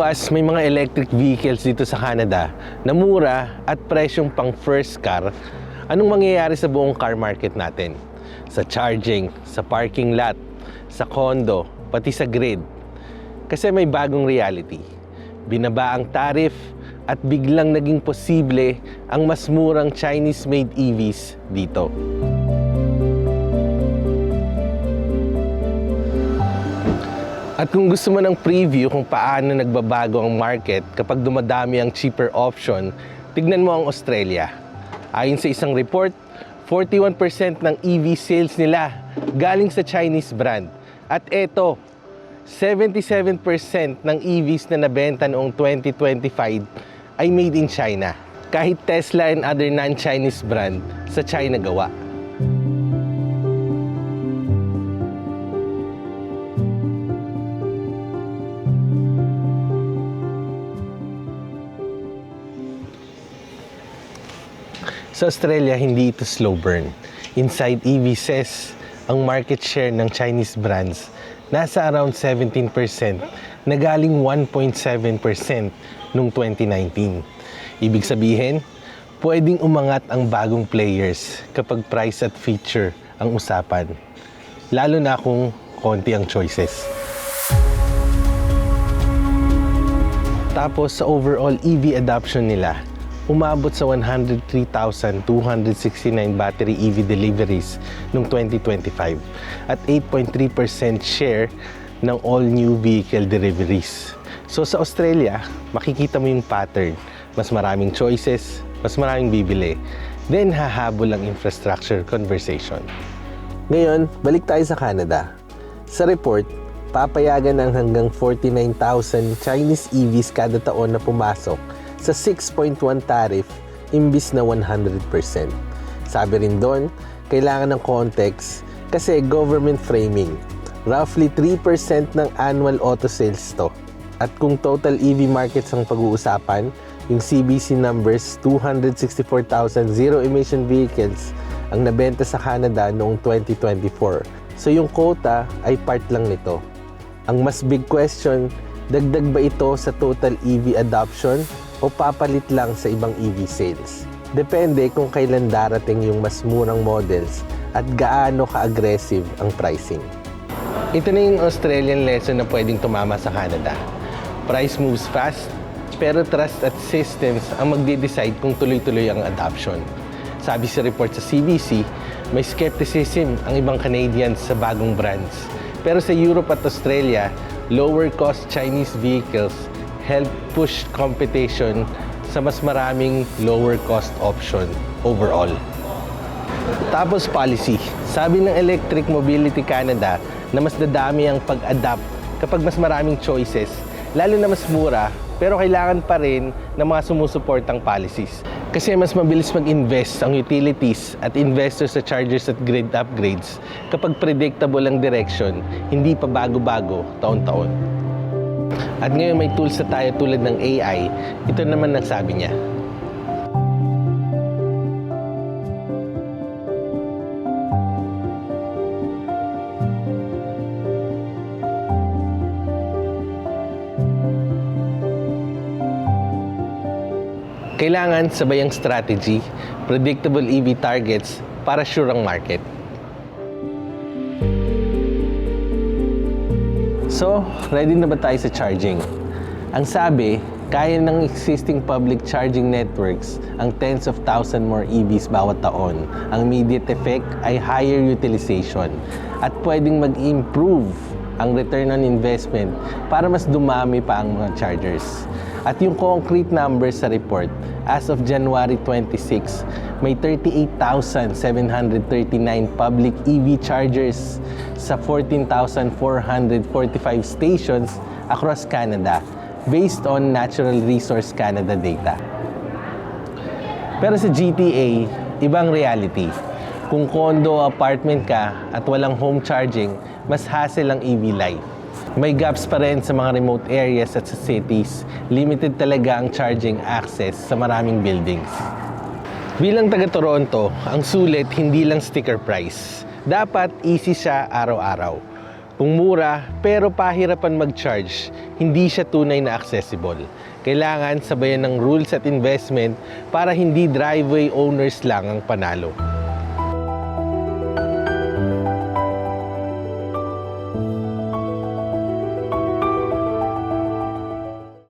Bukas, may mga electric vehicles dito sa Canada na mura at presyong pang first car. Anong mangyayari sa buong car market natin? Sa charging, sa parking lot, sa condo, pati sa grid. Kasi may bagong reality. Binaba ang tariff at biglang naging posible ang mas murang Chinese-made EVs dito. At kung gusto mo ng preview kung paano nagbabago ang market kapag dumadami ang cheaper option, tignan mo ang Australia. Ayon sa isang report, 41% ng EV sales nila galing sa Chinese brand. At eto, 77% ng EVs na nabenta noong 2025 ay made in China. Kahit Tesla and other non-Chinese brand sa China gawa. Sa Australia, hindi ito slow burn. Inside EV says, ang market share ng Chinese brands nasa around 17% na galing 1.7% noong 2019. Ibig sabihin, pwedeng umangat ang bagong players kapag price at feature ang usapan. Lalo na kung konti ang choices. Tapos sa overall EV adoption nila, umabot sa 103,269 battery EV deliveries noong 2025 at 8.3% share ng all new vehicle deliveries. So sa Australia, makikita mo yung pattern. Mas maraming choices, mas maraming bibili. Then hahabol ang infrastructure conversation. Ngayon, balik tayo sa Canada. Sa report, papayagan ng hanggang 49,000 Chinese EVs kada taon na pumasok sa 6.1 tariff imbis na 100%. Sabi rin doon, kailangan ng context kasi government framing. Roughly 3% ng annual auto sales to. At kung total EV markets ang pag-uusapan, yung CBC numbers, 264,000 zero-emission vehicles ang nabenta sa Canada noong 2024. So yung quota ay part lang nito. Ang mas big question, dagdag ba ito sa total EV adoption o papalit lang sa ibang EV sales? Depende kung kailan darating yung mas murang models at gaano ka-aggressive ang pricing. Ito na yung Australian lesson na pwedeng tumama sa Canada. Price moves fast, pero trust at systems ang magde-decide kung tuloy-tuloy ang adoption. Sabi sa report sa CBC, may skepticism ang ibang Canadians sa bagong brands. Pero sa Europe at Australia, lower-cost Chinese vehicles help push competition sa mas maraming lower-cost option overall. Tapos policy. Sabi ng Electric Mobility Canada na mas dadami ang pag-adapt kapag mas maraming choices, lalo na mas mura, pero kailangan pa rin ng mga sumusuportang policies. Kasi mas mabilis mag-invest ang utilities at investors sa chargers at grid upgrades kapag predictable ang direction, hindi pa bago-bago taon-taon. At ngayon may tools na tayo tulad ng AI, ito naman ang sabi niya. Kailangan sabay ang strategy, predictable EV targets para sure ang market. So, ready na ba tayo sa charging? Ang sabi, kaya ng existing public charging networks ang tens of thousands more EVs bawat taon. Ang immediate effect ay higher utilization at pwedeng mag-improve ang return on investment para mas dumami pa ang mga chargers. At yung concrete numbers sa report, as of January 26, may 38,739 public EV chargers sa 14,445 stations across Canada based on Natural Resource Canada data. Pero sa GTA, ibang reality. Kung condo o apartment ka at walang home charging, mas hassle ang EV life. May gaps pa rin sa mga remote areas at sa cities. Limited talaga ang charging access sa maraming buildings. Bilang taga Toronto, ang sulit hindi lang sticker price. Dapat easy siya araw-araw. Kung mura pero pahirapan mag-charge, hindi siya tunay na accessible. Kailangan sabayan ng rules at investment para hindi driveway owners lang ang panalo.